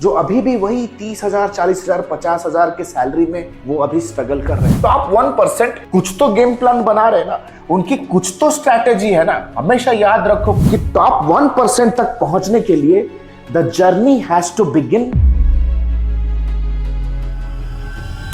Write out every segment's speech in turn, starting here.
जो अभी भी वही 30,000, 40,000, 50,000 के सैलरी में वो अभी स्ट्रगल कर रहे हैं। तो आप 1% कुछ तो गेम प्लान बना रहे हैं ना, उनकी कुछ तो स्ट्रैटेजी है ना। हमेशा याद रखो कि टॉप 1% तक पहुंचने के लिए the journey has to begin.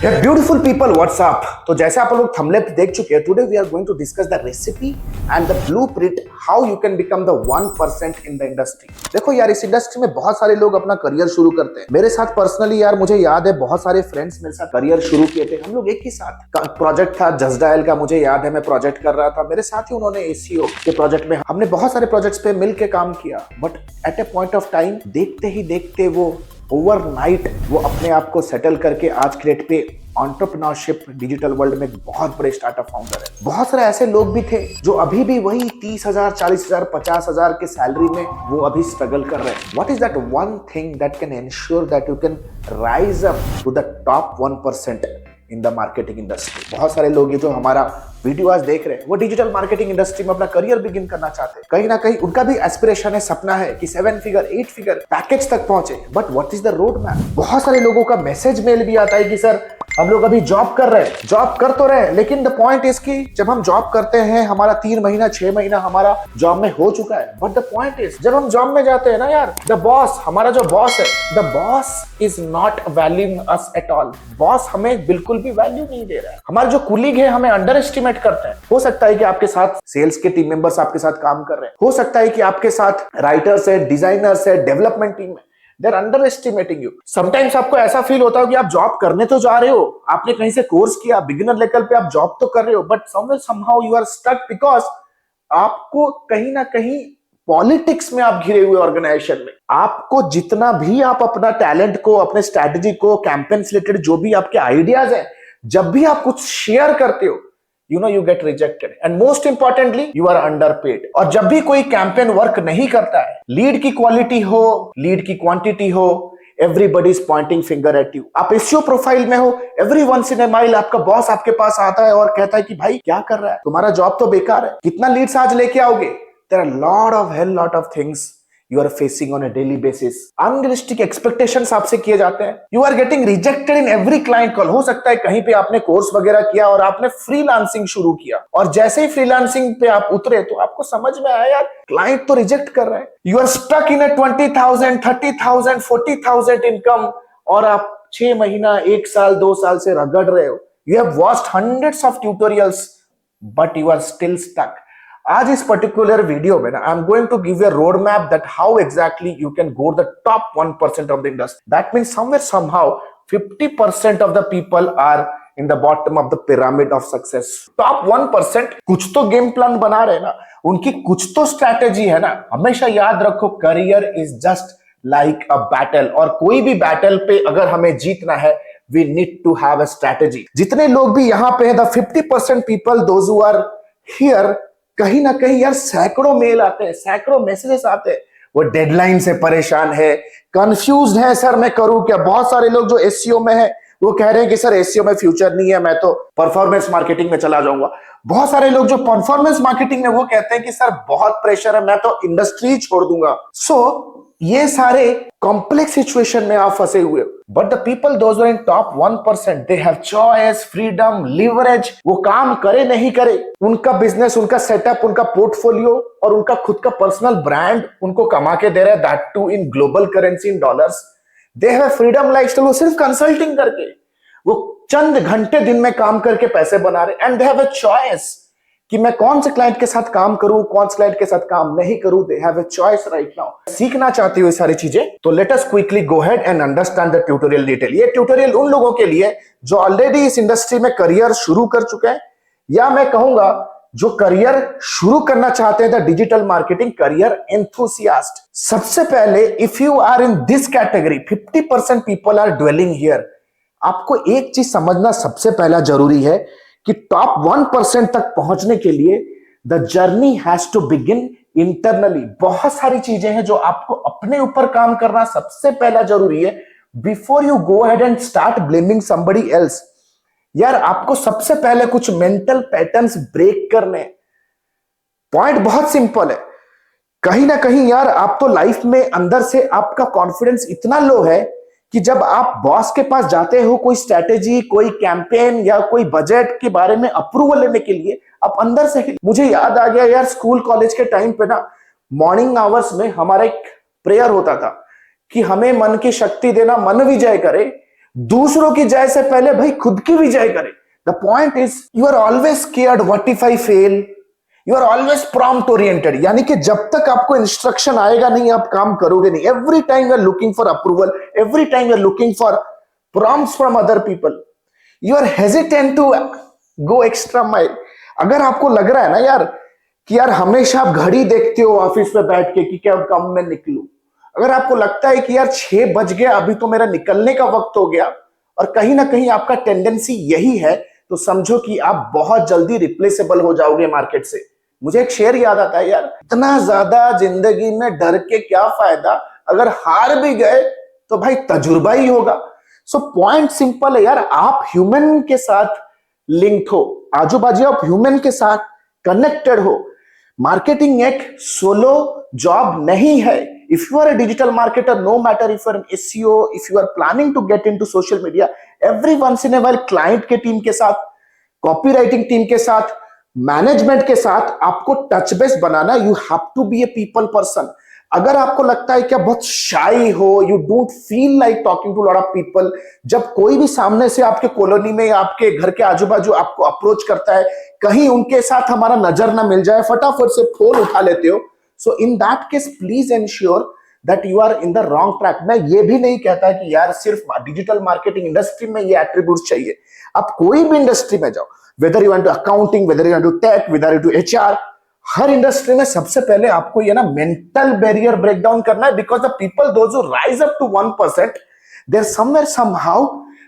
Hey beautiful people, what's up? तो जैसे आप लोग थंबनेल पे देख चुके हैं, today we are going to discuss the recipe and the blueprint how you can become the 1% in the industry। देखो यार, इस इंडस्ट्री में बहुत सारे लोग अपना करियर शुरू करते हैं। मेरे साथ पर्सनली यार मुझे याद है, बहुत सारे फ्रेंड्स मेरे साथ करियर शुरू किए थे। हम लोग एक ही साथ प्रोजेक्ट था जस्ट डायल का, मुझे याद है मैं प्रोजेक्ट कर रहा था। मेरे साथ ही उन्होंने एसीओ के प्रोजेक्ट में, हमने बहुत सारे प्रोजेक्ट्स पे मिलकर काम किया। But at A point of time देखते ही देखते वो ओवरनाइट वो अपने आप को सेटल करके आज के डेट पे एंटरप्रेन्योरशिप डिजिटल वर्ल्ड में बहुत बड़े स्टार्टअप फाउंडर है। बहुत सारे ऐसे लोग भी थे जो अभी भी वही 30,000, 40,000, 50,000 के सैलरी में वो अभी स्ट्रगल कर रहे हैं। What is that one thing that can ensure that you can rise up to the top 1% in the marketing industry? बहुत सारे लोग ये जो हमारा वीडियो आज देख रहे हैं, वो डिजिटल मार्केटिंग इंडस्ट्री में अपना करियर बिगिन करना चाहते हैं। कहीं ना कहीं उनका भी एस्पिरेशन है, सपना है कि 7 फिगर 8 फिगर पैकेज तक पहुंचे। But what is the road map? बहुत सारे लोगों का मैसेज मेल भी आता है कि सर हम लोग अभी जॉब कर रहे हैं, जॉब कर तो रहे हैं, लेकिन द पॉइंट इज कि जब हम जॉब करते हैं हमारा 3 महीना 6 महीना हमारा जॉब में हो चुका है। बट द पॉइंट इज जब हम जॉब में जाते हैं ना यार, द बॉस, हमारा जो बॉस है, the boss is not valuing us at all. Boss हमें बिल्कुल भी वैल्यू नहीं दे रहा है। हमारे जो कुलीग है हमें अंडर एस्टिमेट करते हैं। हो सकता है कि आपके साथ सेल्स के टीम मेंबर्स आपके साथ काम कर रहे हैं, हो सकता है कि आपके साथ राइटर्स है, डिजाइनर्स है, डेवलपमेंट टीम है, they're underestimating you। sometimes आपको ऐसा फील होता है कि आप जॉब करने तो जा रहे हो, आपने कहीं से कोर्स किया, बिगिनर लेवल पे आप जॉब तो कर रहे हो, but somewhere somehow you are stuck because आपको कहीं ना कहीं पॉलिटिक्स में आप घिरे हुए ऑर्गेनाइजेशन में। आपको जितना भी आप अपना टैलेंट को, अपने स्ट्रैटेजी को, कैंपेन रिलेटेड जो भी आपके आइडियाज है, जब भी आप कुछ शेयर करते हो, you get rejected and most importantly you are underpaid। और जब भी कोई कैंपेन वर्क नहीं करता है, लीड की क्वालिटी हो, लीड की क्वांटिटी हो, everybody is pointing finger at you। आप एसईओ प्रोफाइल में हो, every once in a while आपका बॉस आपके पास आता है और कहता है कि भाई क्या कर रहा है, तुम्हारा जॉब तो बेकार है, कितना लीड्स आज लेके आओगे? there are lot of things you are facing on a daily basis। unrealistic expectations आपसे किए जाते हैं। you are getting rejected in every client call। हो सकता है कहीं पे आपने कोर्स वगैरह किया और आपने फ्रीलांसिंग शुरू किया, और जैसे ही फ्रीलांसिंग पे आप उतरे तो आपको समझ में आया यार क्लाइंट तो रिजेक्ट कर रहे हैं। you are stuck in a 20,000, 30,000, 40,000 income, और आप 6 महीना, 1 साल, 2 साल से रगड़ रहे हो। you have watched hundreds of tutorials but you are still stuck। आज इस पर्टिकुलर वीडियो में ना I am going to give you a road map that how exactly you can go the top 1% of the industry. That means somewhere somehow 50% of the people are in the bottom of the pyramid of success. Top 1% कुछ तो game plan बना रहे हैं ना, उनकी कुछ तो strategy है ना। हमेशा याद रखो, career is just like a battle, और कोई भी बैटल पे अगर हमें जीतना है, we need to have a strategy. जितने लोग भी यहाँ पे हैं, the 50% people those who are here, कहीं ना कहीं यार सैकड़ों मेल आते हैं, सैकड़ों मैसेजेस आते हैं, वो डेडलाइन से परेशान है, कंफ्यूज्ड है, सर मैं करूं क्या? बहुत सारे लोग जो एसईओ में है वो कह रहे हैं कि सर एसईओ में फ्यूचर नहीं है, मैं तो परफॉर्मेंस मार्केटिंग में चला जाऊंगा। बहुत सारे लोग जो परफॉर्मेंस मार्केटिंग में, वो कहते हैं कि सर बहुत प्रेशर है, मैं तो इंडस्ट्री छोड़ दूंगा। सो ये सारे कॉम्प्लेक्स सिचुएशन में आप फंसे हुए हो। But the people those are in top 1%, they have choice, freedom, leverage. वो काम करे नहीं करे, उनका बिजनेस, उनका सेटअप, उनका पोर्टफोलियो और उनका खुद का पर्सनल ब्रांड उनको कमा के दे रहा है, that too in global currency, in dollars. They have freedom lifestyle. वो सिर्फ कंसल्टिंग करके, वो चंद घंटे दिन में काम करके पैसे बना रहे, and they have a choice कि मैं कौन से क्लाइंट के साथ काम करूं, कौन से क्लाइंट के साथ काम नहीं करूं। They have a choice right now. सीखना चाहती हो ये सारी चीजें, तो let us quickly go ahead and understand the tutorial detail. ये ट्यूटोरियल उन लोगों के लिए जो ऑलरेडी इस इंडस्ट्री में करियर शुरू कर चुके हैं, या मैं कहूंगा जो करियर शुरू करना चाहते हैं, the digital marketing career enthusiast. सबसे पहले, if you are in this category, 50% people are dwelling here, आपको एक चीज समझना सबसे पहला जरूरी है कि टॉप 1% तक पहुंचने के लिए the journey has to begin internally. बहुत सारी चीजें हैं जो आपको अपने ऊपर काम करना सबसे पहला जरूरी है, before you go ahead and start blaming somebody else. यार आपको सबसे पहले कुछ मेंटल पैटर्न्स ब्रेक करने। पॉइंट बहुत सिंपल है, कहीं ना कहीं यार आप तो लाइफ में अंदर से आपका कॉन्फिडेंस इतना लो है कि जब आप बॉस के पास जाते हो कोई स्ट्रैटेजी, कोई कैंपेन या कोई बजट के बारे में अप्रूवल लेने के लिए, आप अंदर से ही, मुझे याद आ गया यार स्कूल कॉलेज के टाइम पे ना, मॉर्निंग आवर्स में हमारा एक प्रेयर होता था कि हमें मन की शक्ति देना, मन विजय करे, दूसरों की जय से पहले भाई खुद की विजय करे। The point is you are always scared what if I fail, you are always prompt oriented, यानी कि जब तक आपको इंस्ट्रक्शन आएगा नहीं आप काम करोगे नहीं। Every time you are looking for approval, every time you are looking for prompts from other people, you are hesitant to go extra mile. अगर आपको लग रहा है ना यार कि यार हमेशा आप घड़ी देखते हो ऑफिस में बैठ के कि क्या कब मैं निकलूं, अगर आपको लगता है कि यार 6 बज गया अभी तो मेरा निकलने का वक्त हो गया, और कहीं ना कहीं आपका टेंडेंसी यही है, तो समझो कि आप बहुत जल्दी रिप्लेसेबल हो जाओगे मार्केट से। मुझे एक शेर याद आता है यार, इतना ज्यादा जिंदगी में डर के क्या फायदा, अगर हार भी गए तो भाई तजुर्बा ही होगा। सो पॉइंट सिंपल है यार, आप ह्यूमन के साथ लिंक्ड हो, आजू बाजू आप ह्यूमन के साथ कनेक्टेड हो। मार्केटिंग एक सोलो जॉब नहीं है। If you are a digital marketer, no matter if you are an SEO, if you are planning to get into social media, every once in a while client के team के साथ, copy writing team के साथ, management के साथ आपको touch base बनाना। You have to be a people person. अगर आपको लगता है कि आप बहुत शाई हो, you don't feel like talking to lot of people, जब कोई भी सामने से आपके कॉलोनी में या आपके घर के आजू बाजू आपको अप्रोच करता है, कहीं उनके साथ हमारा नजर ना मिल जाए, फटाफट से फोन उठा लेते हो। So in that case please ensure that you are in the wrong track. मैं ये भी नहीं कहता कि यार सिर्फ डिजिटल मार्केटिंग इंडस्ट्री में ये एट्रीब्यूट्स चाहिए, आप कोई भी इंडस्ट्री में जाओ, whether you want to accounting, whether you want to tech, whether you to HR, हर इंडस्ट्री में सबसे पहले आपको ये ना मेंटल बैरियर ब्रेक डाउन करना है। Because the people those who rise up to 1%, they are somewhere somehow,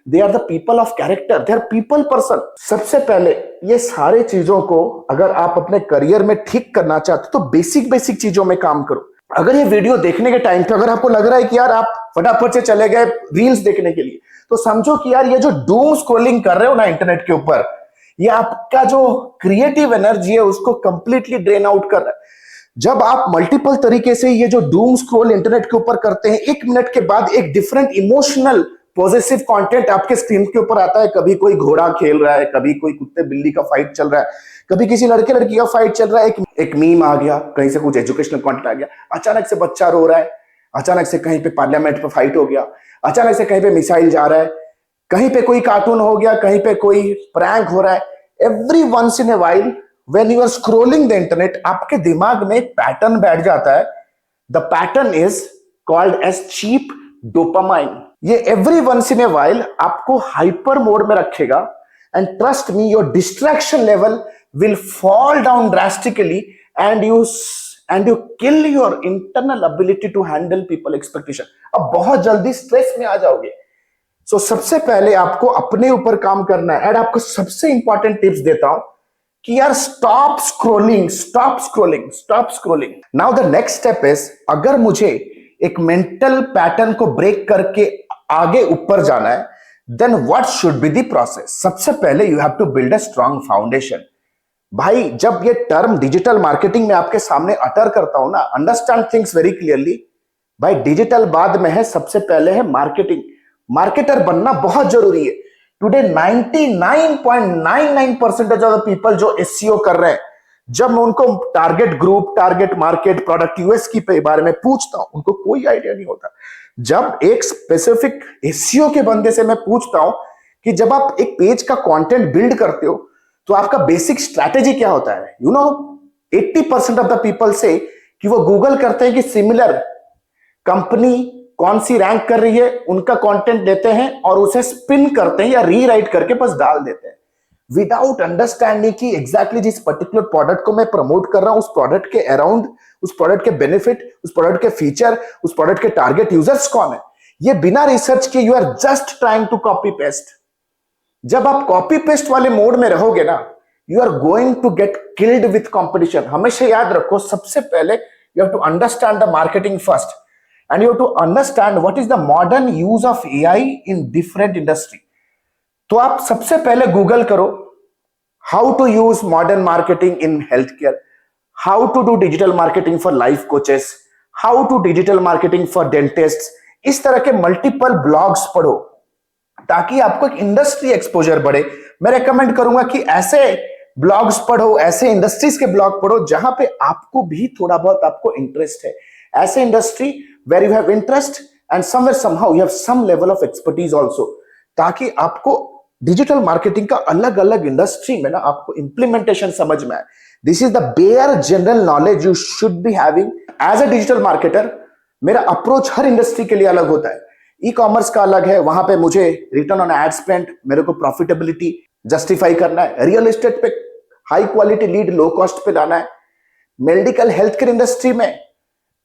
they are the people of character, they are people person. सबसे पहले ये सारे चीजों को अगर आप अपने करियर में ठीक करना चाहते हो तो बेसिक चीजों में काम करो। अगर ये वीडियो देखने के टाइम पे अगर आपको लग रहा है कि यार आप फटाफट से चले गए रील्स देखने के लिए, तो समझो कि यार ये जो डूम स्क्रॉलिंग कर रहे हो ना इंटरनेट के ऊपर, ये आपका जो क्रिएटिव एनर्जी है उसको कंप्लीटली ड्रेन आउट कर रहा है। जब आप मल्टीपल तरीके से ये जो डूम स्क्रॉल इंटरनेट के ऊपर करते हैं, 1 मिनट के बाद एक डिफरेंट इमोशनल पॉजिटिव कंटेंट आपके स्क्रीन के ऊपर आता है। कभी कोई घोड़ा खेल रहा है, कभी कोई कुत्ते बिल्ली का फाइट चल रहा है, कभी किसी लड़के लड़की का फाइट चल रहा है, एक मीम आ गया, कहीं से कुछ एजुकेशनल कंटेंट आ गया, अचानक से बच्चा रो रहा है, अचानक से कहीं पे पार्लियामेंट पे फाइट हो गया, अचानक से कहीं पे मिसाइल जा रहा है, कहीं पे कोई कार्टून हो गया, कहीं पे कोई प्रैंक हो रहा है। Every once in a while when you are scrolling the internet, आपके दिमाग में पैटर्न बैठ जाता है। The pattern is called as cheap dopamine. ये every once in a while आपको हाइपर मोड में रखेगा, and trust me your distraction level will fall down drastically, and you kill your internal ability to handle people expectation. अब बहुत जल्दी stress में आ जाओगे। सो सबसे पहले आपको अपने ऊपर काम करना है। एंड आपको सबसे इंपॉर्टेंट टिप्स देता हूं कि यार stop scrolling, stop scrolling, stop scrolling. Now the next step is, अगर मुझे एक मेंटल पैटर्न को ब्रेक करके आगे ऊपर जाना है, then what should be the process. सबसे पहले you have to build a strong foundation. भाई जब ये टर्म डिजिटल मार्केटिंग में आपके सामने अटर करता हूं ना, अंडरस्टैंड थिंग्स वेरी क्लियरली। भाई डिजिटल बाद में है, सबसे पहले है मार्केटिंग। मार्केटर बनना बहुत जरूरी है। टुडे 99.99% ऑफ द पीपल जो एसईओ कर रहे हैं, जब मैं उनको target group, target market, product US की बारे में पूछता हूं, उनको कोई आइडिया नहीं होता। जब एक स्पेसिफिक एसईओ के बंदे से मैं पूछता हूं कि जब आप एक पेज का कंटेंट बिल्ड करते हो तो आपका बेसिक स्ट्रैटेजी क्या होता है, 80% ऑफ द पीपल से कि वो गूगल करते हैं कि सिमिलर कंपनी कौन सी रैंक कर रही है, उनका कंटेंट लेते हैं और उसे स्पिन करते हैं या रीराइट करके बस डाल देते हैं, विदाउट अंडरस्टैंडिंग कि एग्जैक्टली जिस पर्टिकुलर प्रोडक्ट को मैं प्रमोट कर रहा हूं, उस प्रोडक्ट के अराउंड, उस प्रोडक्ट के बेनिफिट, उस प्रोडक्ट के फीचर, उस प्रोडक्ट के टारगेट यूजर्स कौन है। ये बिना रिसर्च के you are just trying to copy paste. जब आप कॉपी पेस्ट वाले मोड में रहोगे ना, you are going to get killed with competition. हमेशा याद रखो, सबसे पहले you have to understand the marketing first, and you have to understand what is the modern use of AI in different industry. तो आप सबसे पहले गूगल करो how to use modern marketing in healthcare, how to do digital marketing for life coaches, how to digital marketing for dentists, इस तरह के multiple blogs पढ़ो ताकि आपको एक इंडस्ट्री एक्सपोजर बढ़े। मैं रेकमेंड करूंगा कि ऐसे ब्लॉग्स पढ़ो, ऐसे इंडस्ट्रीज के ब्लॉग पढ़ो जहां पे आपको भी थोड़ा बहुत आपको इंटरेस्ट है। ऐसे industry where you have interest and somewhere somehow you have some level of expertise also, ताकि आपको डिजिटल मार्केटिंग का अलग अलग इंडस्ट्री में ना आपको इंप्लीमेंटेशन समझ में आए। This is the bare general knowledge you should be having as a digital marketer. मेरा अप्रोच हर इंडस्ट्री के लिए अलग होता है। ई कॉमर्स का अलग है, वहां पे मुझे रिटर्न ऑन एड स्पेंड, मेरे को प्रॉफिटेबिलिटी जस्टिफाई करना है। रियल एस्टेट पे high quality lead low cost पे लाना है। मेडिकल हेल्थ केयर इंडस्ट्री में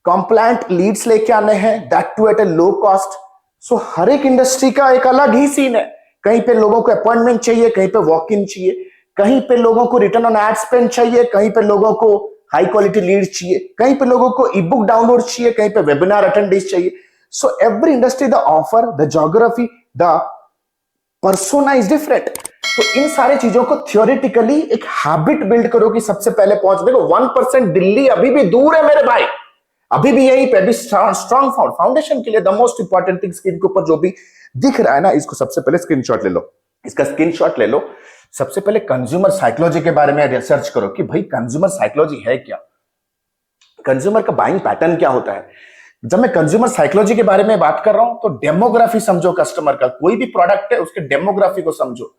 कॉम्प्लायंट लीड्स लेके आने हैं, that too at a low cost. So हर एक इंडस्ट्री का एक अलग ही सीन है। कहीं पे लोगों को अपॉइंटमेंट चाहिए, कहीं पे वॉक इन चाहिए, कहीं पे लोगों को रिटर्न ऑन एड स्पेंड चाहिए, कहीं पे लोगों को हाई क्वालिटी लीड चाहिए, कहीं पे लोगों को ई बुक डाउनलोड चाहिए, कहीं पे वेबिनार अटेंडेंस चाहिए। So every industry, the offer, the geography, the persona is different. तो इन सारे चीजों को थियोरेटिकली एक हैबिट बिल्ड करो कि सबसे पहले पहुंच। देखो 1% दिल्ली अभी भी दूर है मेरे भाई, अभी भी यहीं पे भी स्ट्रॉन्ग फाउंडेशन के लिए the most important thing screen के ऊपर जो भी दिख रहा है ना, इसको सबसे पहले स्क्रीनशॉट ले लो। इसका स्क्रीनशॉट ले लो। सबसे पहले कंज्यूमर साइकोलॉजी के बारे में रिसर्च करो कि भाई कंज्यूमर साइकोलॉजी है क्या, कंज्यूमर का बाइंग पैटर्न क्या होता है। जब मैं कंज्यूमर साइकोलॉजी के बारे में बात कर रहा हूं तो डेमोग्राफी समझो कस्टमर का। कोई भी प्रोडक्ट है उसके डेमोग्राफी को समझो।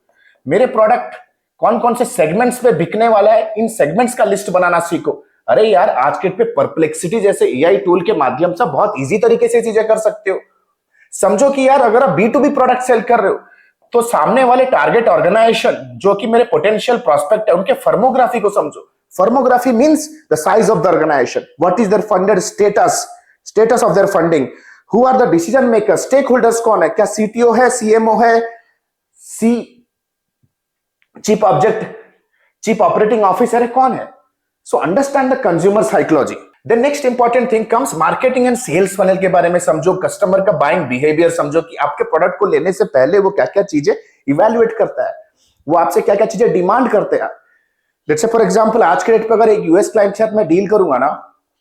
मेरे प्रोडक्ट कौन कौन से सेगमेंट्स पे बिकने वाला है, इन सेगमेंट्स का लिस्ट बनाना सीखो। अरे यार आज के पे परप्लेक्सिटी जैसे एआई टूल के माध्यम से बहुत इजी तरीके से चीजें कर सकते हो। समझो कि यार अगर आप B2B प्रोडक्ट सेल कर रहे हो तो सामने वाले टारगेट ऑर्गेनाइजेशन जो कि मेरे पोटेंशियल प्रोस्पेक्ट है उनके फर्मोग्राफी को समझो। Firmography means the size of the organisation, what is their funded status of their funding, who are the decision maker, stakeholders कौन है, क्या CTO है, CMO है, चीफ ऑपरेटिंग ऑफिसर है, कौन है। So understand the consumer psychology. Then next important thing comes marketing and sales funnel के बारे में समझो। कस्टमर का बाइंग बिहेवियर समझो कि आपके प्रोडक्ट को लेने से पहले वो क्या क्या चीजें इवेल्युएट करता है, वो आपसे क्या क्या चीजें डिमांड करते हैं। लेट्स से फॉर एग्जांपल आज के डेट पे अगर एक यूएस क्लाइंट के साथ मैं डील करूंगा ना,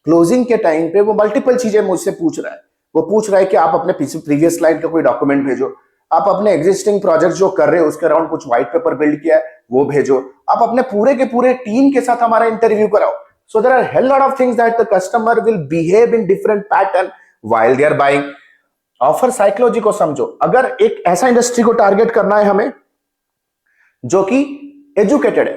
क्लोजिंग के टाइम पे वो मल्टीपल चीजें मुझसे पूछ रहा है। वो पूछ रहा है कि आप अपने प्रीवियस क्लाइंट का कोई डॉक्यूमेंट भेजो, आप अपने एग्जिस्टिंग प्रोजेक्ट जो कर रहे हो उसके अराउंड कुछ व्हाइट पेपर बिल्ड किया है वो भेजो, आप अपने पूरे के पूरे टीम के साथ हमारा इंटरव्यू कराओ। So there are hell lot of things that the customer will behave in different pattern while they are buying. Offer psychology को समझो। अगर एक ऐसा इंडस्ट्री को टारगेट करना है हमें जो कि एजुकेटेड है,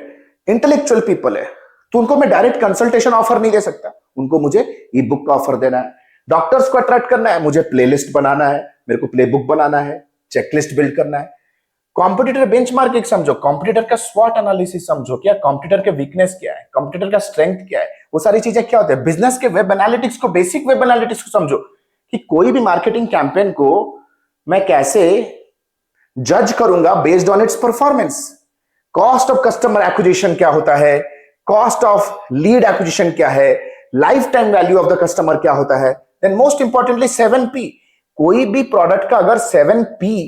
इंटेलेक्चुअल पीपल है, तो उनको मैं डायरेक्ट कंसल्टेशन ऑफर नहीं दे सकता, उनको मुझे ई बुक का ऑफर देना है। डॉक्टर्स को अट्रैक्ट करना है, मुझे प्लेलिस्ट बनाना है, मेरे को प्ले बुक बनाना है, चेकलिस्ट बिल्ड करना है। कॉम्पिटिटर बेंचमार्किंग समझो, कॉम्पिटिटर का स्वॉट एनालिसिस समझो, क्या कॉम्पिटिटर के वीकनेस क्या है, कॉम्पिटिटर का स्ट्रेंथ क्या है, वो सारी चीजें क्या होते हैं। बिजनेस के वेब एनालिटिक्स को, बेसिक वेब एनालिटिक्स को समझो कि कोई भी मार्केटिंग कैंपेन को मैं कैसे जज करूंगा based on its performance. Cost of customer acquisition क्या होता है, कॉस्ट ऑफ लीड एक्विजिशन क्या है, lifetime value of the customer क्या होता है। Then most importantly 7P। कोई भी प्रोडक्ट का अगर 7P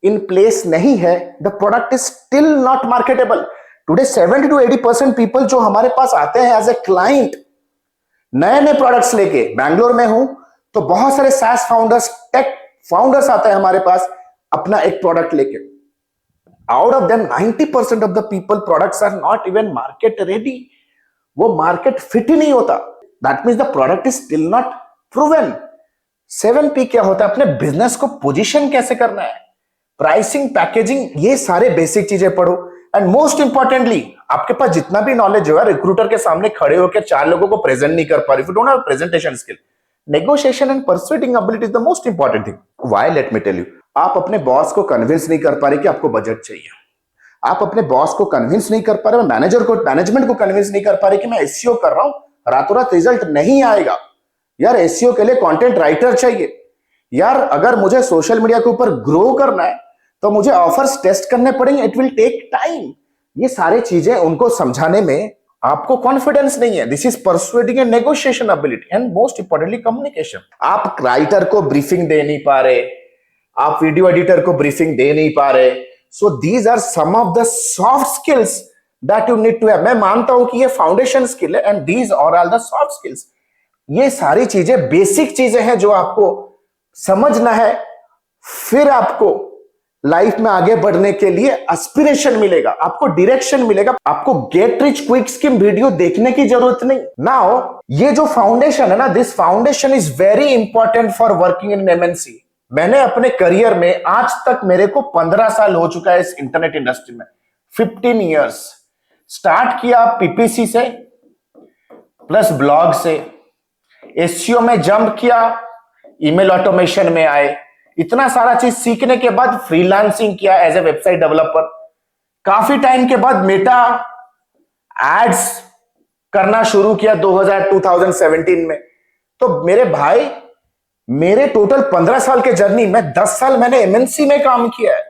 इन प्लेस नहीं है, the product is still not marketable. Today 70 to 80% people जो हमारे पास आते हैं एज ए क्लाइंट नए नए प्रोडक्ट्स लेके, बैंगलोर में हूं तो बहुत सारे SaaS फाउंडर्स, टेक फाउंडर्स आते हैं हमारे पास अपना एक प्रोडक्ट लेके। Out of them 90% of the people products are not even market ready, वो मार्केट फिट ही नहीं होता। That means the product is still not proven. 7P क्या होता है, अपने बिजनेस को पोजीशन कैसे करना है, प्राइसिंग, पैकेजिंग, ये सारे बेसिक चीजें पढ़ो। एंड मोस्ट इंपॉर्टेंटली आपके पास जितना भी नॉलेज होगा, रिक्रूटर के सामने खड़े होकर 4 लोगों को प्रेजेंट नहीं कर पा रहे, if you don't have presentation skill, negotiation and persuading ability is the most important thing. Why, let me tell you. आप अपने बॉस को कन्विंस नहीं कर पा रहे कि आपको बजट चाहिए, आप अपने बॉस को कन्विंस नहीं कर पा रहे, मैनेजमेंट को कन्विंस नहीं कर पा रहे कि मैं एसईओ कर रहा हूं, रातों रात रिजल्ट नहीं आएगा। यार एसईओ के लिए कंटेंट राइटर चाहिए। यार अगर मुझे सोशल मीडिया के ऊपर ग्रो करना है तो मुझे ऑफर्स टेस्ट करने पड़ेंगे, इट विल टेक टाइम। ये सारी चीजें उनको समझाने में आपको कॉन्फिडेंस नहीं है। This is persuading and negotiation ability and most importantly communication. आप राइटर को ब्रीफिंग दे नहीं पा रहे, आप वीडियो एडिटर को ब्रीफिंग दे नहीं पा रहे। So these are some of the soft skills that you need to have. मैं मानता हूं कि ये फाउंडेशन स्किल है and these are all the soft skills. ये सारी चीजें बेसिक चीजें हैं जो आपको समझना है, फिर आपको लाइफ में आगे बढ़ने के लिए एस्पिरेशन मिलेगा, आपको डायरेक्शन मिलेगा। आपको get rich quick scheme video देखने की जरूरत नहीं। नाउ ये जो फाउंडेशन है ना, this foundation is very important for working in MNC. मैंने अपने करियर में आज तक मेरे को 15 साल हो चुका है इस इंटरनेट इंडस्ट्री में, 15 इयर्स। स्टार्ट किया पीपीसी से प्लस ब्लॉग से, एसईओ में जंप किया, ईमेल ऑटोमेशन में आए, इतना सारा चीज सीखने के बाद फ्रीलांसिंग किया एज ए वेबसाइट डेवलपर। काफी टाइम के बाद मेटा एड्स करना शुरू किया 2017 में। तो मेरे भाई, मेरे टोटल 15 साल के जर्नी में 10 साल मैंने एमएनसी में काम किया है,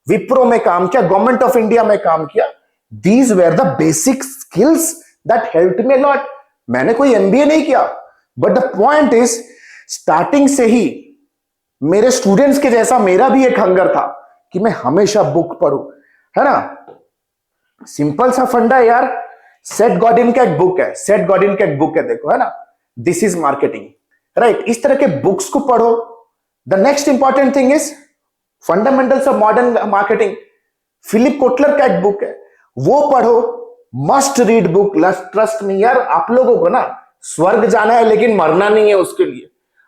विप्रो में काम किया, गवर्नमेंट ऑफ इंडिया में काम किया। These were the basic skills that helped me lot. मैंने कोई एमबीए नहीं किया, but the point is starting से ही मेरे स्टूडेंट्स के जैसा मेरा भी एक हंगर था कि मैं हमेशा बुक पढूं, है ना। सिंपल सा फंडा है यार। सेट गॉडिन का एक बुक है, सेट गॉडिन का एक बुक है, देखो, है ना, दिस इज मार्केटिंग, राइट। इस तरह के बुक्स को पढ़ो। The next important thing is fundamentals of modern marketing, Philip Kotler का एक बुक है, वो पढ़ो। Must read book, trust me यार। आप लोगों को ना स्वर्ग जाना है लेकिन मरना नहीं है उसके लिए।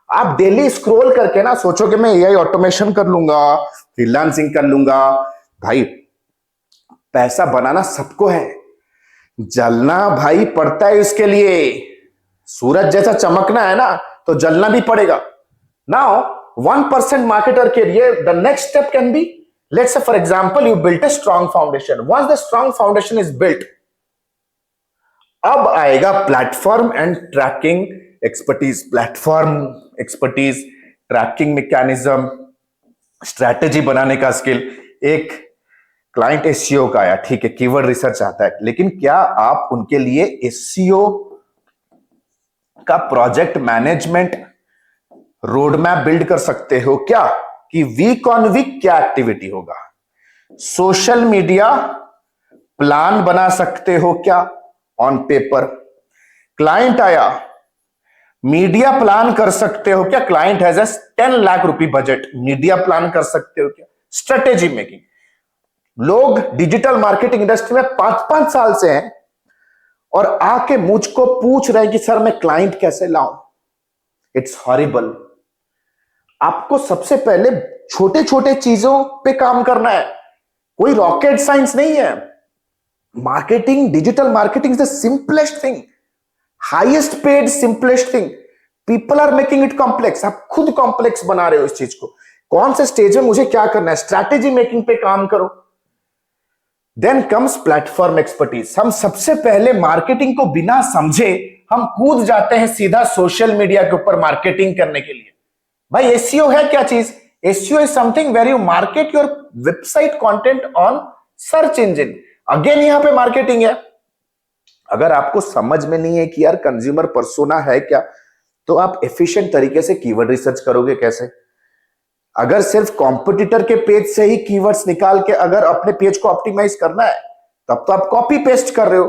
आप डेली स्क्रॉल करके ना सोचो कि मैं एआई ऑटोमेशन कर लूंगा, फ्रीलांसिंग कर लूंगा। भाई, पैसा बनाना सबको है, जलना भाई पड़ता है इसके लिए। सूरज जैसा चमकना है ना, तो जलना भी पड़ेगा। नाउ 1% मार्केटर के लिए the next step can be, let's say for example you built a strong foundation. Once the strong foundation is built, अब आएगा platform and tracking expertise. Platform expertise, tracking mechanism, strategy बनाने का skill. एक client SEO का आया, ठीक है, keyword research आता है, लेकिन क्या आप उनके लिए एसईओ का project management road map build कर सकते हो क्या, कि वीक ऑन वीक क्या एक्टिविटी होगा? सोशल मीडिया प्लान बना सकते हो क्या ऑन पेपर? क्लाइंट आया, मीडिया प्लान कर सकते हो क्या? क्लाइंट हैज अ 10 लाख रुपए बजट, मीडिया प्लान कर सकते हो क्या? Strategy making. लोग डिजिटल मार्केटिंग इंडस्ट्री में 5-5 साल से हैं और आके मुझको पूछ रहे हैं कि सर मैं क्लाइंट कैसे लाऊं। It's horrible. आपको सबसे पहले छोटे छोटे चीजों पे काम करना है, कोई रॉकेट साइंस नहीं है। Marketing, digital marketing is the simplest thing, highest paid simplest thing. People are making it complex. आप खुद कॉम्प्लेक्स बना रहे हो इस चीज को। कौन से स्टेज में मुझे क्या करना है, स्ट्रैटेजी मेकिंग पे काम करो। Then comes platform expertise. हम सबसे पहले मार्केटिंग को बिना समझे हम कूद जाते हैं सीधा सोशल मीडिया के ऊपर मार्केटिंग करने के लिए। भाई, एसईओ है क्या चीज? SEO is something where you market your website content on search engine. Again यहां पे मार्केटिंग है। अगर आपको समझ में नहीं है कि यार कंज्यूमर पर्सोना है क्या, तो आप एफिशिएंट तरीके से कीवर्ड रिसर्च करोगे कैसे? अगर सिर्फ कॉम्पिटिटर के पेज से ही कीवर्ड्स निकाल के अगर अपने पेज को ऑप्टिमाइज करना है, तब तो आप कॉपी पेस्ट कर रहे हो।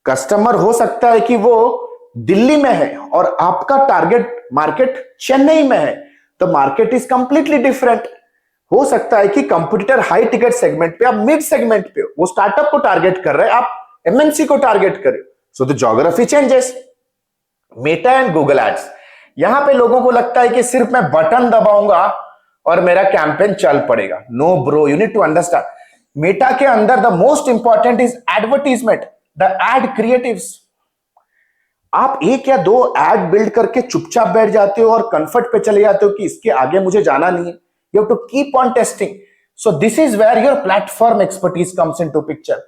कस्टमर हो सकता है कि वो दिल्ली में है और आपका टारगेट मार्केट चेन्नई में है, तो मार्केट इज कंप्लीटली डिफरेंट। हो सकता है कि कंपटीटर हाई टिकट सेगमेंट पे, आप मिड सेगमेंट पे हो, वो स्टार्टअप को टारगेट कर रहे हैं, आप एमएनसी को टारगेट करें। So the geography changes. Meta and Google ads, यहां पे लोगों को लगता है कि सिर्फ मैं बटन दबाऊंगा और मेरा कैंपेन चल पड़ेगा। No bro, you need to understand, Meta के अंदर the most important is advertisement, the ad creatives. आप एक या दो एड बिल्ड करके चुपचाप बैठ जाते हो और कंफर्ट पे चले जाते हो कि इसके आगे मुझे जाना नहीं है। You have to keep on testing. So this is where your platform expertise comes into picture.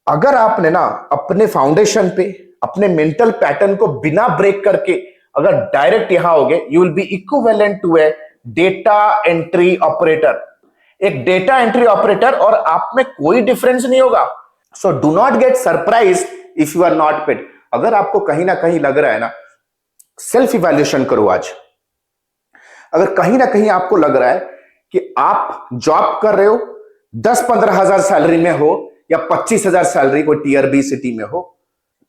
अगर आपने ना अपने फाउंडेशन पे अपने मेंटल पैटर्न को बिना ब्रेक करके अगर डायरेक्ट यहां होगे, you will be equivalent to a data entry operator. एक डेटा एंट्री ऑपरेटर और आप में कोई डिफरेंस नहीं होगा। So do not get surprise if you are not paid. अगर आपको कहीं ना कहीं लग रहा है ना, सेल्फ इवैल्यूएशन करो आज। अगर कहीं ना कहीं आपको लग रहा है कि आप जॉब कर रहे हो, 10-15 हजार सैलरी में हो या 25 हजार सैलरी कोई टीयर बी सिटी में हो,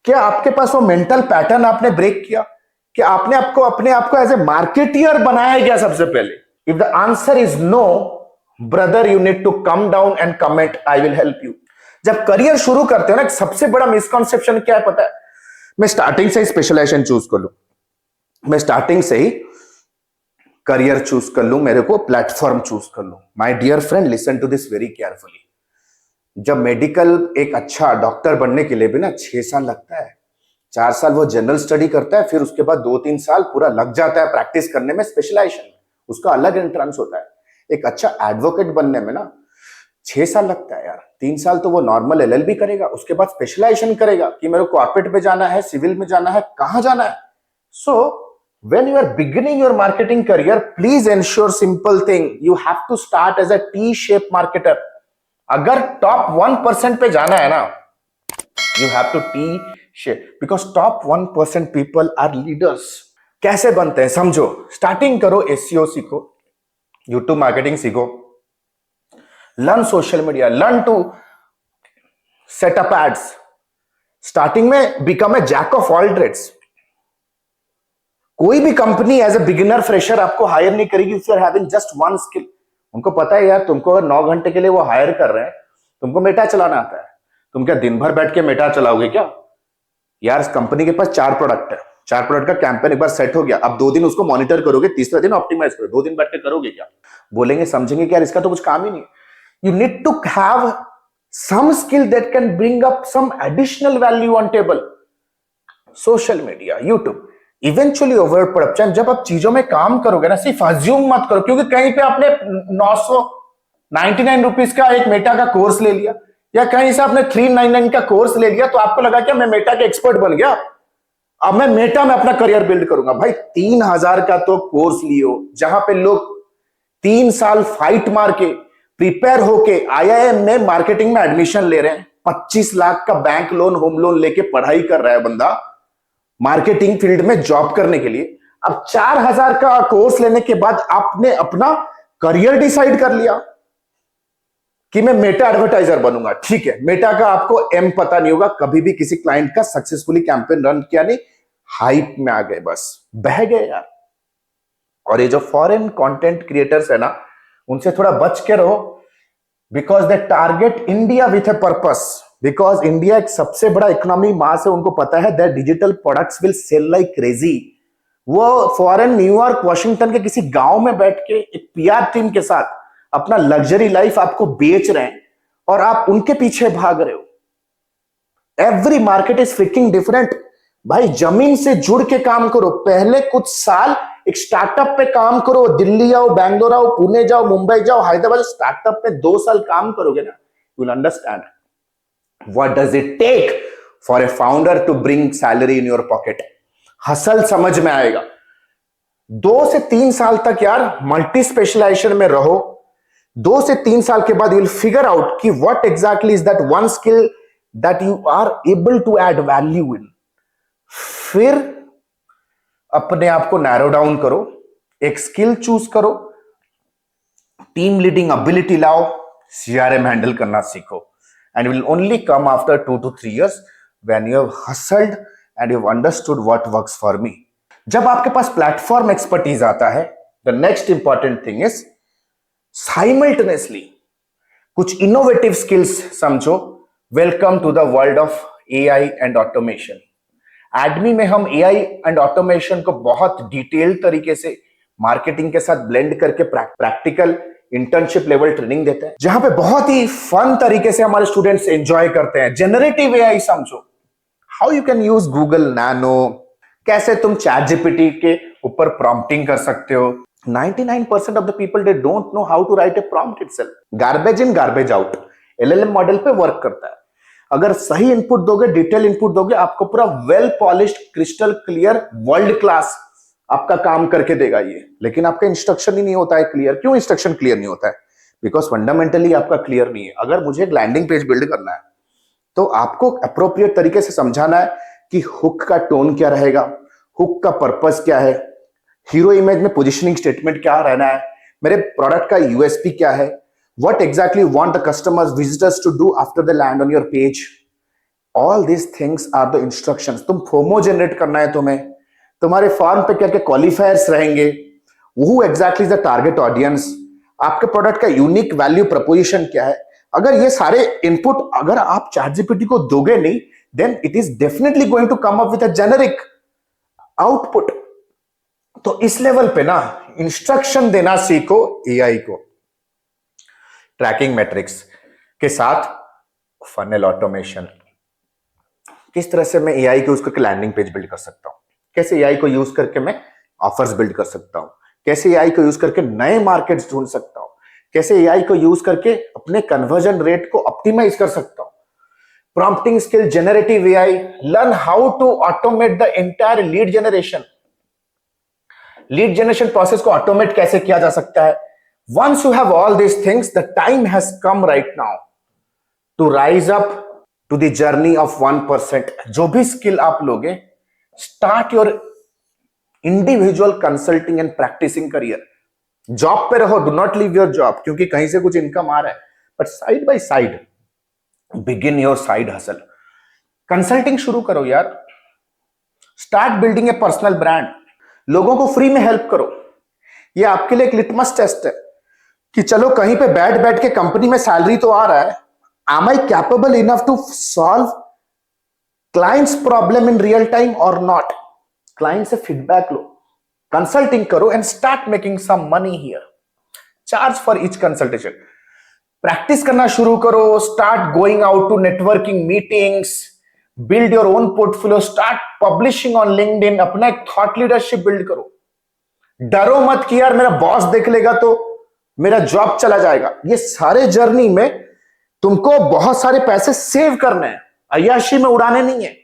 क्या आपके पास वो मेंटल पैटर्न आपने ब्रेक किया? कि आपने आपको अपने आप को एज ए मार्केटियर बनाया है क्या सबसे पहले? If the answer is no, brother you need to come down and comment, I will help you. जब करियर शुरू करते हो ना, सबसे बड़ा मिसकॉन्सेप्शन क्या है पता है? मैं स्टार्टिंग से ही स्पेशलाइजेशन चूज कर लूं, मैं स्टार्टिंग से ही करियर चूज कर लूं, मेरे को प्लेटफॉर्म चूज कर लूं। My dear friend, listen to this very carefully. जब मेडिकल एक अच्छा डॉक्टर बनने के लिए भी ना 6 साल लगता है, 4 साल वो जनरल स्टडी करता है, फिर उसके बाद 2-3 साल पूरा लग जाता है प्रैक्टिस करने में, स्पेशलाइजेशन में, उसका अलग एंट्रेंस होता है। एक अच्छा एडवोकेट बनने में ना 6 साल लगता है यार। 3 साल तो वो नॉर्मल एलएलबी करेगा, उसके बाद स्पेशलाइजेशन करेगा कि मेरे को कॉर्पोरेट पे जाना है, सिविल में जाना है, कहां जाना है। सो when you are beginning your marketing career, please ensure simple thing, you have to start as a T-shaped marketer. अगर टॉप 1% पे जाना है ना, you have to T-shape, because top 1% people are leaders. कैसे बनते हैं समझो। स्टार्टिंग करो, SEO सीखो, YouTube मार्केटिंग सीखो, learn social media, learn to set up ads. Starting में become a jack of all trades. कोई भी company as a beginner fresher आपको हायर नहीं करेगी if you are having just one skill. उनको पता है यार, तुमको अगर 9 घंटे के लिए वो हायर कर रहे हैं, तुमको मेटा चलाना आता है, तुम क्या दिन भर बैठ के मेटा चलाओगे क्या? यार कंपनी के पास 4 प्रोडक्ट है, 4 प्रोडक्ट का कैंपेन एक बार सेट हो गया, अब 2 दिन उसको मॉनिटर करोगे, तीसरा दिन ऑप्टिमाइज करोगे, 2 दिन बैठ के करोगे क्या? बोलेंगे, समझेंगे कि यार इसका तो कुछ काम ही नहीं। You need to have some skill that can bring up some additional value on table. Social media, YouTube, eventually over production. जब आप चीजों में काम करोगे ना, सिर्फ अज्यूम मत करो, क्योंकि कहीं पे आपने 999 रुपीज का एक मेटा का कोर्स ले लिया, या कहीं से आपने 399 का कोर्स ले लिया, तो आपको लगा कि मैं मेटा के एक्सपर्ट बन गया, अब मैं मेटा में अपना करियर बिल्ड करूंगा। भाई 3000 का तो कोर्स लियो, जहां पे लोग 3 साल फाइट मार के प्रिपेयर होके IIM में मार्केटिंग में एडमिशन ले रहे हैं, 25 लाख का बैंक लोन, होम लोन लेके पढ़ाई कर रहा है बंदा मार्केटिंग फील्ड में जॉब करने के लिए। अब 4000 का कोर्स लेने के बाद आपने अपना करियर डिसाइड कर लिया कि मैं मेटा एडवर्टाइजर बनूंगा। ठीक है, मेटा का आपको एम पता नहीं होगा, कभी भी किसी क्लाइंट का सक्सेसफुली कैंपेन रन किया नहीं, हाइप में आ गए, बस बह गए यार। और ये जो फॉरेन कंटेंट क्रिएटर्स है ना, उनसे थोड़ा बच के रहो, because they target India with a purpose. Because India एक सबसे बड़ा इकोनॉमी मास है, उनको पता है that digital products will sell like crazy. वो फॉरेन न्यूयॉर्क, वॉशिंगटन के किसी गांव में बैठ के एक PR टीम के साथ अपना लग्जरी लाइफ आपको बेच रहे हैं, और आप उनके पीछे भाग रहे हो। Every market is fricking different. भाई जमीन से जुड़ के काम करो, पहले कुछ साल एक स्टार्टअप पे काम करो, दिल्ली आओ, बैंगलोर आओ, पुणे जाओ, मुंबई जाओ, हैदराबाद, स्टार्टअप पे 2 साल काम करोगे ना, you will understand what does it take for a founder to bring salary in your pocket। Hustle समझ में आएगा। 2 से 3 साल तक यार मल्टी स्पेशलाइजेशन में रहो, 2 से 3 साल के बाद यू विल फिगर आउट कि what exactly is that one skill that you are able to add value in। फिर अपने आप को नैरो डाउन करो, एक स्किल चूज करो, टीम लीडिंग एबिलिटी लाओ, CRM हैंडल करना सीखो, and will only come after 2 to 3 years when you have hustled and you've understood what works for me। जब आपके पास प्लेटफॉर्म एक्सपर्टीज आता है, the next important thing is simultaneously कुछ innovative skills समझो। Welcome to the world of AI and automation. एडमी में हम AI and automation को बहुत डिटेल तरीके से मार्केटिंग के साथ ब्लेंड करके प्रैक्टिकल इंटर्नशिप लेवल ट्रेनिंग देते हैं, जहां पे बहुत ही फन तरीके से हमारे स्टूडेंट्स एंजॉय करते हैं। जनरेटिव AI समझो, how you can use Google nano, कैसे तुम ChatGPT के ऊपर प्रॉम्प्टिंग कर सकते हो। 99% of the people they don't know how to write a prompt itself. Garbage in garbage out LLM model पे वर्क करता है। अगर सही इनपुट दोगे, डिटेल इनपुट दोगे, आपको पूरा well polished, crystal clear, world class आपका काम करके देगा ये। लेकिन आपका इंस्ट्रक्शन ही नहीं होता है क्लियर। क्यों इंस्ट्रक्शन क्लियर नहीं होता है? बिकॉज फंडामेंटली आपका क्लियर नहीं है। अगर मुझे एक लैंडिंग पेज बिल्ड करना है, तो आपको अप्रोप्रिएट तरीके से समझाना है कि हुक का टोन क्या रहेगा, हुक का पर्पस क्या है, हीरो इमेज में पोजिशनिंग स्टेटमेंट क्या रहना है, मेरे प्रोडक्ट का USP क्या है, what exactly you want the customers, visitors to do after they land on your page। all these things are the instructions। तुम फोमो जनरेट करना है तुम्हें, तुम्हारे फॉर्म पे क्या क्या क्वालिफायर्स रहेंगे, वो एग्जैक्टली द टारगेट ऑडियंस, आपके प्रोडक्ट का यूनिक वैल्यू प्रपोजिशन क्या है। अगर ये सारे इनपुट अगर आप ChatGPT को दोगे नहीं, then it is definitely going to come up with a generic output. तो इस लेवल पे ना इंस्ट्रक्शन देना सीखो एआई को, ट्रैकिंग मैट्रिक्स के साथ फनल ऑटोमेशन। किस तरह से मैं एआई को यूज करके लैंडिंग पेज बिल्ड कर सकता हूं, कैसे एआई को यूज करके मैं ऑफर्स बिल्ड कर सकता हूं, कैसे एआई को यूज करके नए मार्केट्स ढूंढ सकता हूं, कैसे एआई को यूज करके अपने कन्वर्जन रेट को ऑप्टिमाइज कर सकता हूं। Prompting skill, generative AI, learn how to automate the entire lead generation. Lead generation process को ऑटोमेट कैसे किया जा सकता है। Once you have all these things, the time has come right now to rise up to the journey of 1%। जो भी skill आप लोगे, start your individual consulting and practicing career. Job पे रहो, do not leave your job, क्योंकि कहीं से कुछ इनकम आ रहा है, but side by side begin your side hustle. Consulting शुरू करो यार, स्टार्ट बिल्डिंग ए पर्सनल ब्रांड, लोगों को फ्री में हेल्प करो। ये आपके लिए एक लिटमस टेस्ट है कि चलो कहीं पे बैठ बैठ के कंपनी में सैलरी तो आ रहा है, am I capable enough to solve clients problem in real time or not? Client से फीडबैक लो, कंसल्टिंग करो and start making some money here. Charge for each consultation. Practice करना शुरू करो, start going out to networking meetings, build your own portfolio, start publishing on LinkedIn, अपना एक thought leadership build करो। डरो मत कि यार मेरा बॉस देख लेगा तो मेरा जॉब चला जाएगा। ये सारे जर्नी में तुमको बहुत सारे पैसे सेव करने हैं, अय्याशी में उड़ाने नहीं है।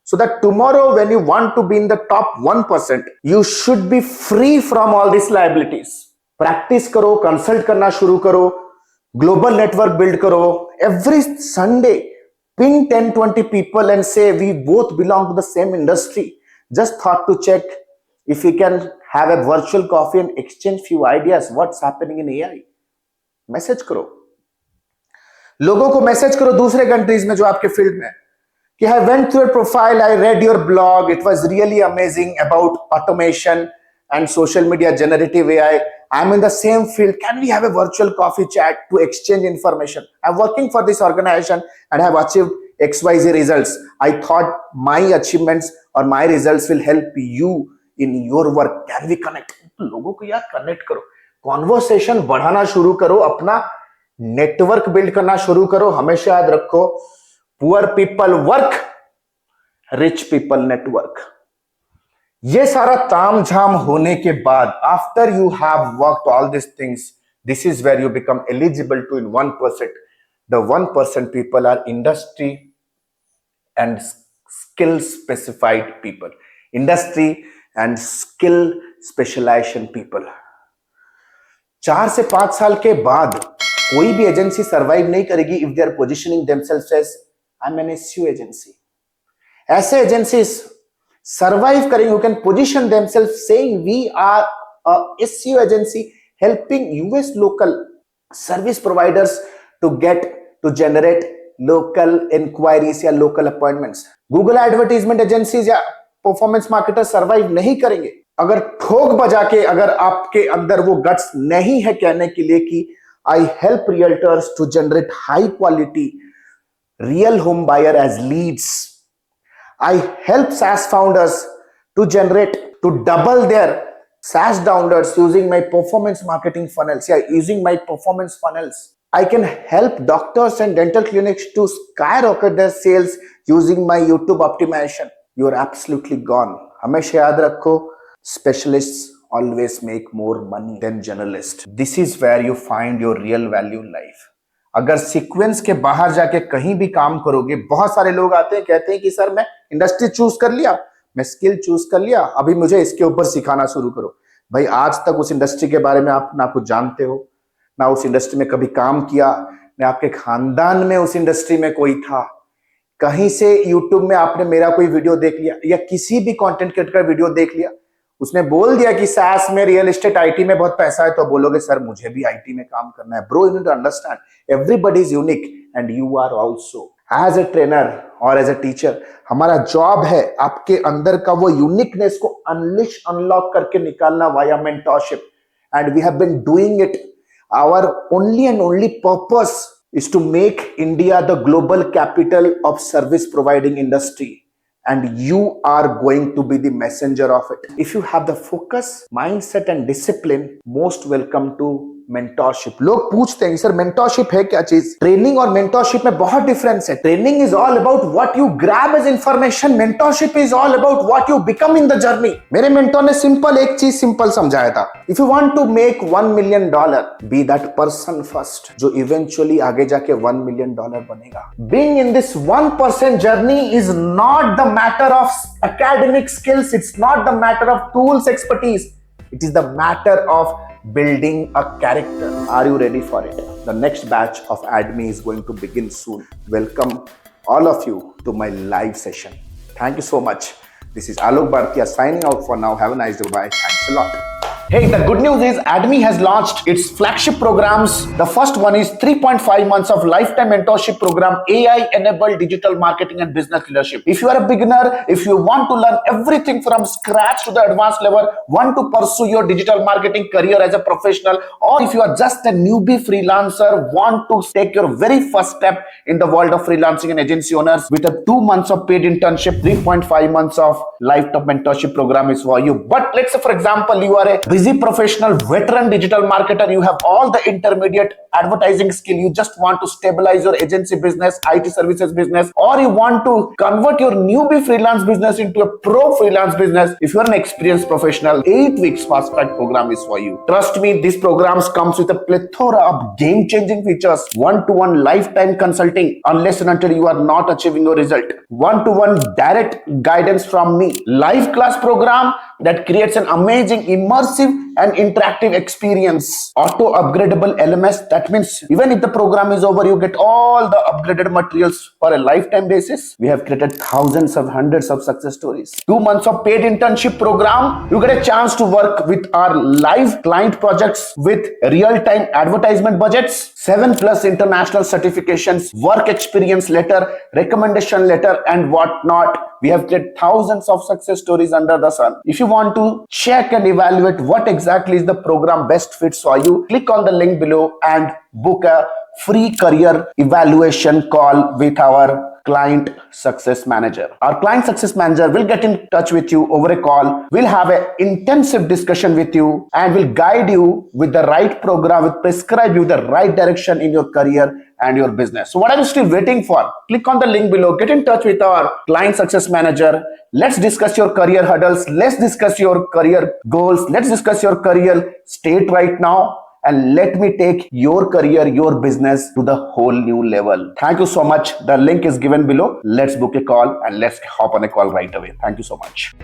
So that tomorrow when you want to be in the top 1%, you should be free from all these liabilities. Practice करो, कंसल्ट करना शुरू करो, ग्लोबल नेटवर्क बिल्ड करो। Every Sunday, ping 10-20 people and say we both belong to the same industry. Just thought to check if we can have a virtual coffee and exchange few ideas. What's happening in AI? Message करो, लोगों को message करो दूसरे countries में जो आपके field में, कि I went through your profile, I read your blog, it was really amazing about automation and social media, generative AI. I'm in the same field. Can we have a virtual coffee chat to exchange information? I'm working for this organization and have achieved XYZ results. I thought my achievements or my results will help you in your work. Can we connect? लोगों को यार connect करो, conversation बढ़ाना शुरू करो, अपना network build करना शुरू करो। हमेशा याद रखो, poor people work, rich people network. ये सारा ताम झाम होने के बाद, after you have worked all this things, this is where you become eligible to in 1%। The 1% people are industry and skill specified people, industry and skill specialization people. 4 से 5 साल के बाद कोई भी एजेंसी सर्वाइव नहीं करेगी if they are positioning themselves as I am an SEO agency. ऐसे agencies survive करेंगे who can position themselves saying we are a SEO agency helping US local service providers to generate local inquiries या local appointments। Google advertisement agencies या performance marketers survive नहीं करेंगे अगर ठोक बजा के, अगर आपके अंदर वो गट्स नहीं है कहने के लिए कि I help realtors to generate high quality real home buyer as leads. I help SaaS founders to double their SaaS downloads using my performance marketing funnels. Yeah, using my performance funnels. I can help doctors and dental clinics to skyrocket their sales using my YouTube optimization. You're absolutely gone. हमेशा याद रखो, specialists always make more money than generalists. This is where you find your real value in life. अगर sequence के बाहर जाके कहीं भी काम करोगे, बहुत सारे लोग आते हैं कहते हैं कि सर मैं इंडस्ट्री चूज कर लिया, मैं स्किल चूज कर लिया, अभी मुझे इसके ऊपर सिखाना शुरू करो। भाई आज तक उस इंडस्ट्री के बारे में आप ना कुछ जानते हो, ना उस इंडस्ट्री में कभी काम किया, ना आपके खानदान में उस इंडस्ट्री में कोई था। कहीं से यूट्यूब में आपने मेरा कोई वीडियो देख लिया या किसी भी कंटेंट क्रिएटर का वीडियो देख लिया, उसने बोल दिया कि सास में, रियल एस्टेट, आईटी में बहुत पैसा है, तो बोलोगे सर मुझे भी आईटी में काम करना है। Bro, you need to understand everybody is unique and you are also. As a trainer और एज ए टीचर हमारा जॉब है आपके अंदर का वो यूनिकनेस को अनलॉक करके निकालना via mentorship, and we have been doing it. Our only and only purpose is to make India the global capital of service providing industry, and you are going to be the messenger of it. If you have the focus, mindset and discipline, most welcome to mentorship. लोग पूछते हैं sir mentorship है क्या चीज? Training और mentorship में बहुत difference है. Training is all about what you grab as information. Mentorship is all about what you become in the journey. मेरे मेंटोर ने एक चीज सिंपल समझाया था. If you want to make $1 million, be that person first जो eventually आगे जाके $1 million बनेगा. Being in this 1% journey is not the matter of academic skills. It's not the matter of tools expertise. It is the matter of building a character. Are you ready for it? The next batch of ADME is going to begin soon. Welcome all of you to my live session. Thank you so much. This is Alok Bhartia signing out for now. Have a nice day. Bye. Thanks a lot. Hey, the good news is ADME has launched its flagship programs. The first one is 3.5 months of lifetime mentorship program, AI-enabled digital marketing and business leadership. If you are a beginner, if you want to learn everything from scratch to the advanced level, want to pursue your digital marketing career as a professional, or if you are just a newbie freelancer, want to take your very first step in the world of freelancing and agency owners with a 2 months of paid internship, 3.5 months of lifetime mentorship program is for you. But let's say, for example, you are a busy professional, veteran digital marketer, you have all the intermediate advertising skill, you just want to stabilize your agency business, IT services business, or you want to convert your newbie freelance business into a pro freelance business. If you are an experienced professional, 8 weeks fast track program is for you. Trust me, these programs comes with a plethora of game-changing features, one-to-one lifetime consulting unless and until you are not achieving your result, one-to-one direct guidance from me, live class program that creates an amazing immersive and interactive experience, auto upgradable LMS. That means even if the program is over, you get all the upgraded materials for a lifetime basis. We have created thousands of hundreds of success stories. 2 months of paid internship program, you get a chance to work with our live client projects with real-time advertisement budgets, 7+ international certifications, work experience letter, recommendation letter, and whatnot. We have created thousands of success stories under the sun. If you want to check and evaluate what exactly is the program best fits for you, click on the link below and book a free career evaluation call with our client success manager. Our client success manager will get in touch with you over a call. We'll have an intensive discussion with you and will guide you with the right program, will prescribe you the right direction in your career and your business. So what are you still waiting for? Click on the link below. Get in touch with our client success manager. Let's discuss your career hurdles. Let's discuss your career goals. Let's discuss your career state right now. And let me take your career, your business to the whole new level. Thank you so much. The link is given below. Let's book a call and let's hop on a call right away. Thank you so much.